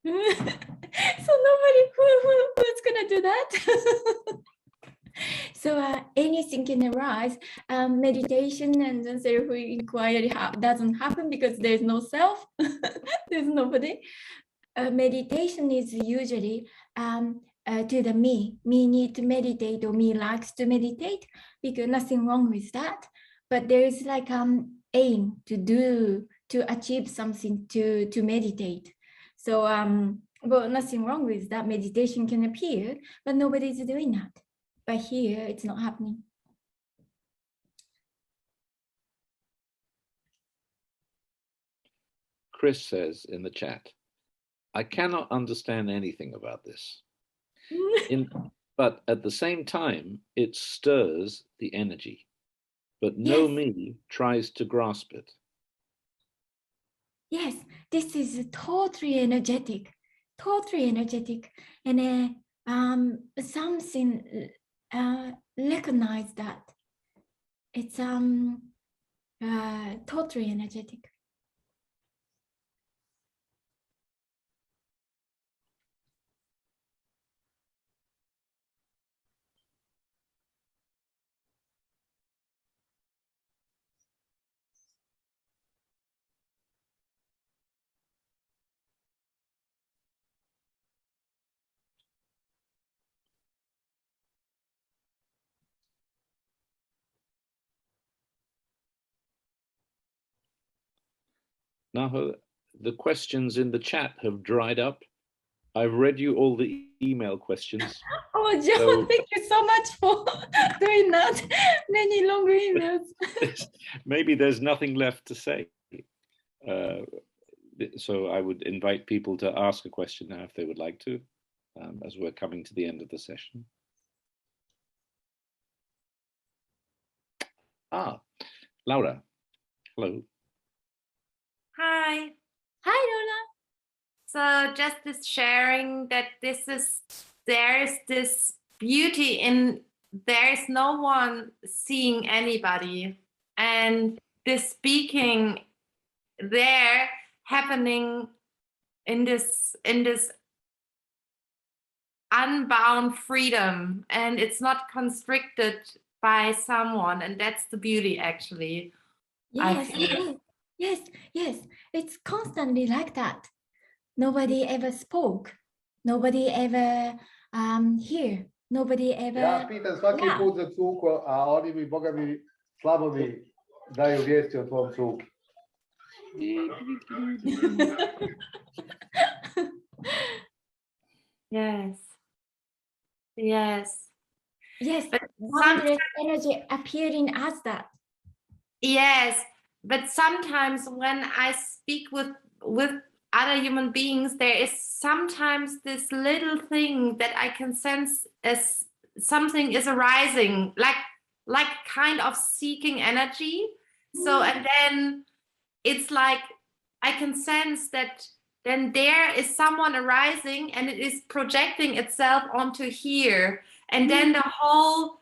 So nobody who's gonna do that. So anything can arise. Meditation and self-inquiry doesn't happen because there's no self. There's nobody. Meditation is usually to the me. Me need to meditate, or me likes to meditate, because nothing wrong with that. But there is like aim to achieve something to meditate. So well, nothing wrong with that. Meditation can appear, but nobody's doing that. But here, it's not happening. Chris says in the chat, I cannot understand anything about this. But at the same time, it stirs the energy. But no Yes. me tries to grasp it. Yes, this is totally energetic, and something recognize that it's totally energetic. Naho, the questions in the chat have dried up. I've read you all the email questions. Oh, John, So- thank you so much for doing that. Many long emails. Maybe there's nothing left to say. So I would invite people to ask a question now if they would like to, as we're coming to the end of the session. Laura, hello. Hi. Hi, Lola. So just this sharing that there's this beauty in there's no one seeing anybody, and this speaking there happening in this unbound freedom, and it's not constricted by someone, and that's the beauty actually. Yes, feel. yes. It's constantly like that. Nobody ever spoke. Nobody ever hear. Nobody ever. Ja pitam svaki Ja. put za cuku, a oni mi, boga mi, slabo mi daju vijesti o tvom cuku. Yes. Yes. Yes, But boundless energy appearing as that. Yes, but sometimes when I speak with other human beings, there is sometimes this little thing that I can sense as something is arising, like kind of seeking energy. So and then it's like I can sense that then there is someone arising and it is projecting itself onto here, and then the whole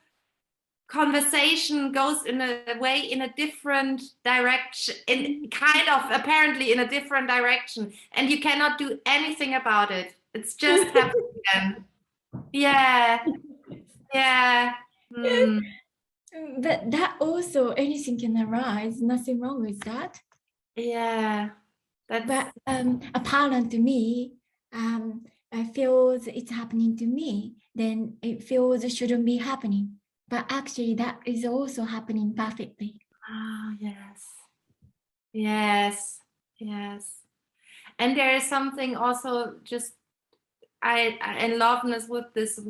conversation goes in a way in a different direction, in kind of apparently in a different direction, and you cannot do anything about it. It's just happening. Yeah. Mm. But that also anything can arise. Nothing wrong with that. Yeah. But apparent to me, I feel it's happening to me. Then it feels it shouldn't be happening. But actually, that is also happening perfectly. Ah, yes. And there is something also just I in loveness with this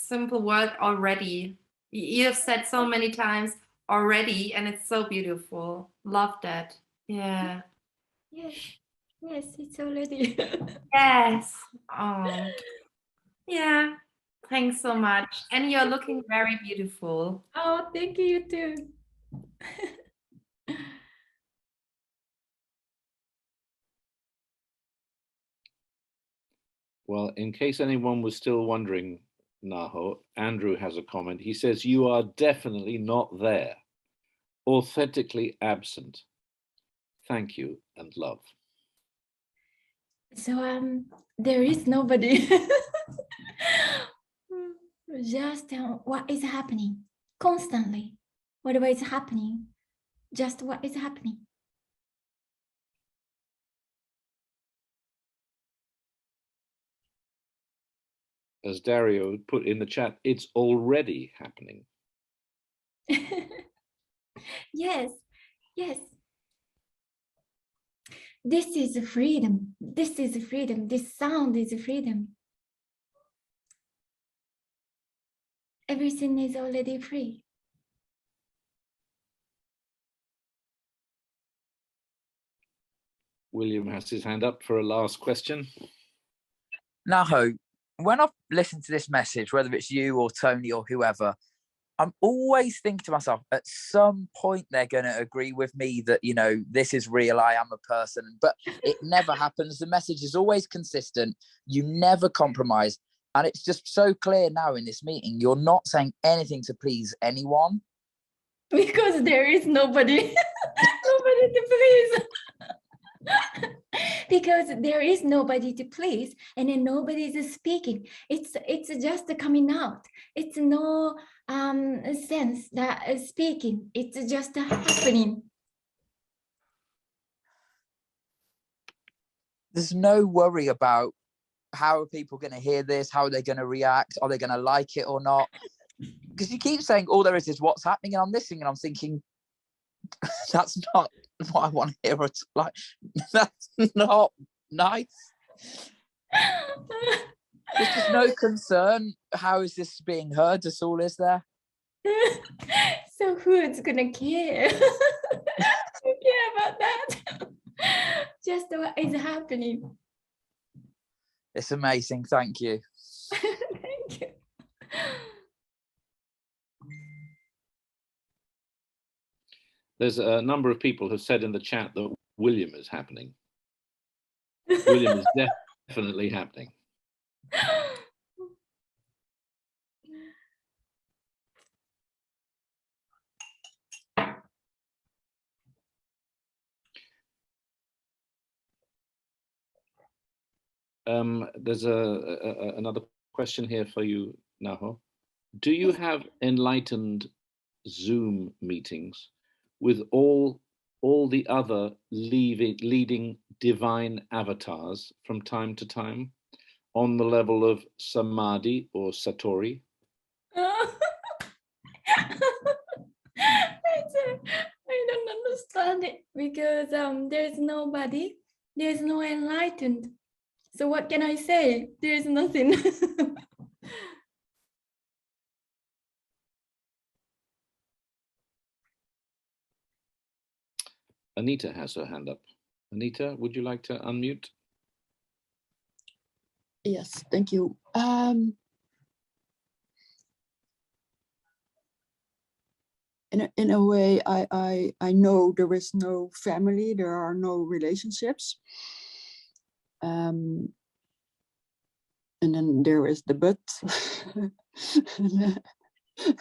simple word already. You have said so many times already, and it's so beautiful. Love that. Yeah. Yes, it's already. Yes. Oh. Yeah. Thanks so much. And you're looking very beautiful. Oh, thank you too. Well, in case anyone was still wondering, Naho, Andrew has a comment. He says, you are definitely not there, authentically absent. Thank you and love. So there is nobody. Just what is happening constantly. Whatever is happening, just what is happening. As Dario put in the chat, it's already happening. Yes. This is freedom. This is freedom. This sound is freedom. Everything is already free. William has his hand up for a last question. Naho, when I've listened to this message, whether it's you or Tony or whoever, I'm always thinking to myself, at some point they're going to agree with me that, you know, this is real, I am a person, but it never happens. The message is always consistent. You never compromise. And it's just so clear now in this meeting, you're not saying anything to please anyone. Because there is nobody, nobody to please. Because there is nobody to please, and then nobody is speaking. It's just coming out. It's no sense that speaking. It's just happening. There's no worry about how are people going to hear this, how are they going to react, are they going to like it or not? Because you keep saying all there is what's happening, and I'm listening and I'm thinking, that's not what I want to hear. Like, that's not nice. There's just no concern. How is this being heard? That's all is there. So who's gonna care? Who care about that? Just what is happening. It's amazing. Thank you. Thank you. There's a number of people who said in the chat that William is happening. William is definitely happening. There's another question here for you, Naho. Do you have enlightened Zoom meetings with all the other leading divine avatars from time to time on the level of Samadhi or Satori? I don't understand it because there's nobody, there's no enlightened. So what can I say? There's nothing. Anita has her hand up. Anita, would you like to unmute? Yes, thank you. In a way, I know there is no family, there are no relationships. And then there is the but.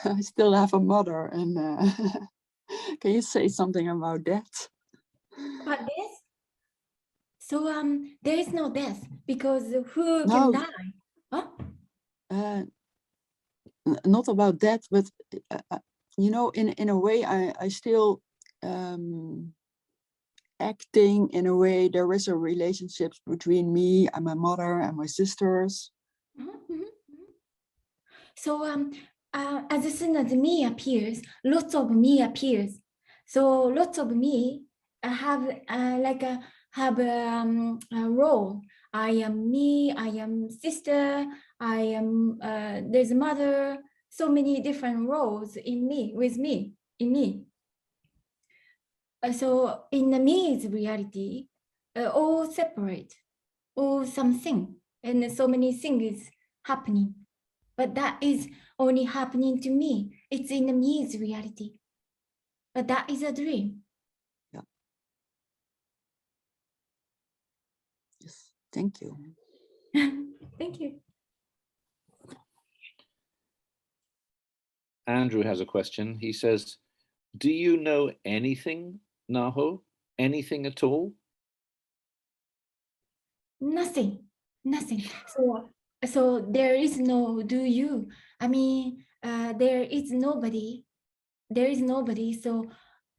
I still have a mother, and can you say something about that? But this? So there is no death because who can die? Huh? Not about that, but you know, in a way, I still acting in a way. There is a relationship between me and my mother and my sisters. So as soon as me appears, lots of me appears. So lots of me have have a role. I am me, I am sister, I am there's a mother, so many different roles in me, in me. So in the me's reality, all separate, all something, and so many things happening. But that is only happening to me. It's in the me's reality. But that is a dream. Yeah. Yes, thank you. Thank you. Andrew has a question. He says, do you know anything, Naho? Anything at all? Nothing. So there is no do you. I mean, there is nobody. There is nobody. So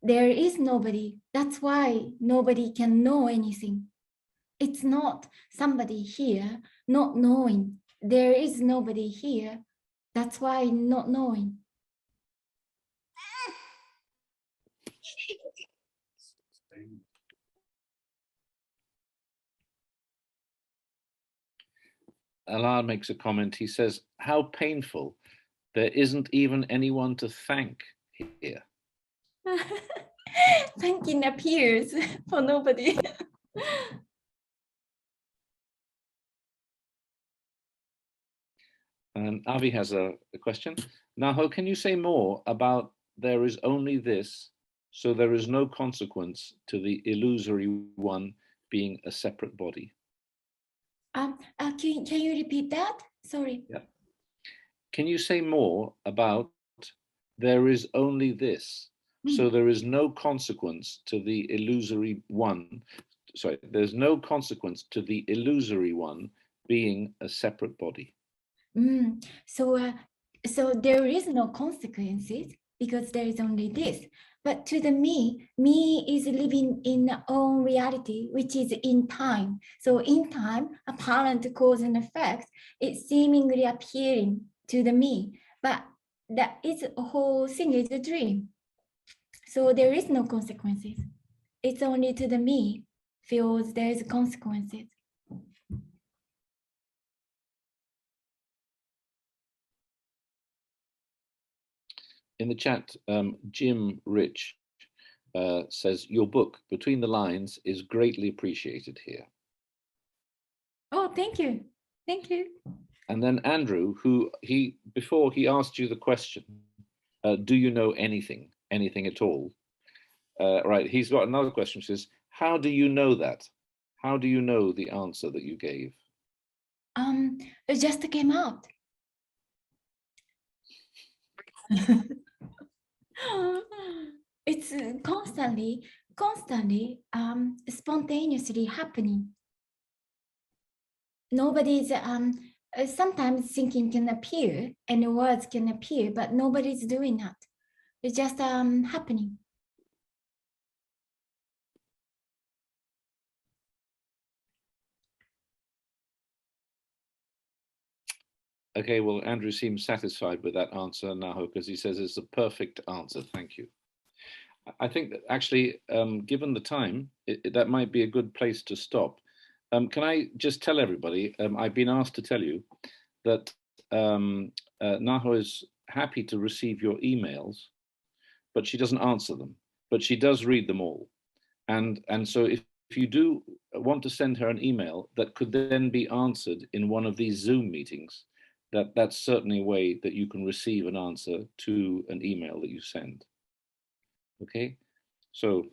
there is nobody. That's why nobody can know anything. It's not somebody here not knowing. There is nobody here. That's why not knowing. Alard makes a comment. He says, how painful. There isn't even anyone to thank here. Thanking appears for nobody. And Avi has a question. Naho, can you say more about there is only this, so there is no consequence to the illusory one being a separate body? Can you repeat that? Sorry. Yeah. Can you say more about there is only this, so there is no consequence to the illusory one? Sorry, there's no consequence to the illusory one being a separate body. So there is no consequences because there is only this. But to the me is living in the own reality, which is in time. So in time, apparent cause and effect is seemingly appearing to the me, but that is a whole thing is a dream. So there is no consequences. It's only to the me feels there is consequences. In the chat, Jim Rich says, your book, Between the Lines, is greatly appreciated here. Oh, thank you. Thank you. And then Andrew, who before he asked you the question, do you know anything at all? Right, he's got another question, which says, how do you know that? How do you know the answer that you gave? It just came out. It's constantly, spontaneously happening. Nobody's sometimes thinking can appear and words can appear, but nobody's doing that. It's just happening. Okay, well, Andrew seems satisfied with that answer, Naho, because he says it's a perfect answer. Thank you. I think that actually, given the time, that might be a good place to stop. Can I just tell everybody, I've been asked to tell you that Naho is happy to receive your emails, but she doesn't answer them, but she does read them all. And so if you do want to send her an email that could then be answered in one of these Zoom meetings, that's certainly a way that you can receive an answer to an email that you send. Okay, so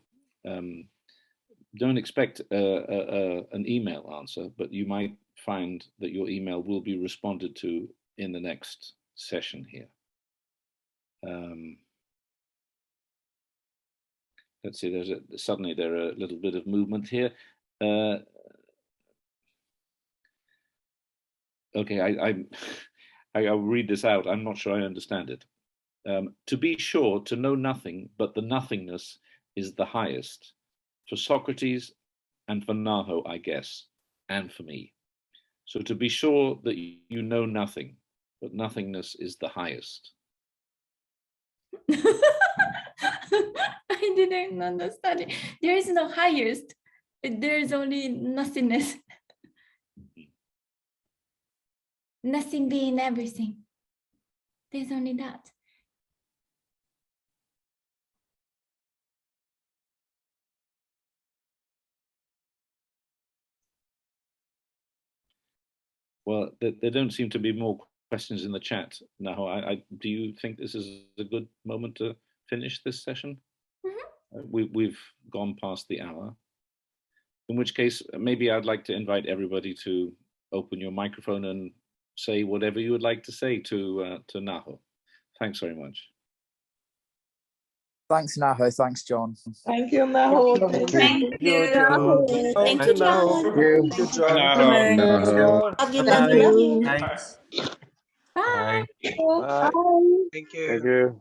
don't expect an email answer, but you might find that your email will be responded to in the next session here. Let's see, suddenly there are a little bit of movement here. Okay, I'll read this out. I'm not sure I understand it. To be sure, to know nothing, but the nothingness is the highest. For Socrates and for Naho, I guess, and for me. So to be sure that you know nothing, but nothingness is the highest. I didn't understand it. There is no highest. There is only nothingness. Nothing being everything. There's only that. Well, there don't seem to be more questions in the chat now. Do you think this is a good moment to finish this session? Mm-hmm. We've gone past the hour. In which case, maybe I'd like to invite everybody to open your microphone and say whatever you would like to say to Naho. Thanks very much. Thanks, Naho. Thanks, John. Thank you, Naho. Thank you. Thank you, Naho. Thank you, John. Love you. Thanks. Bye. Bye. Bye. Thank you.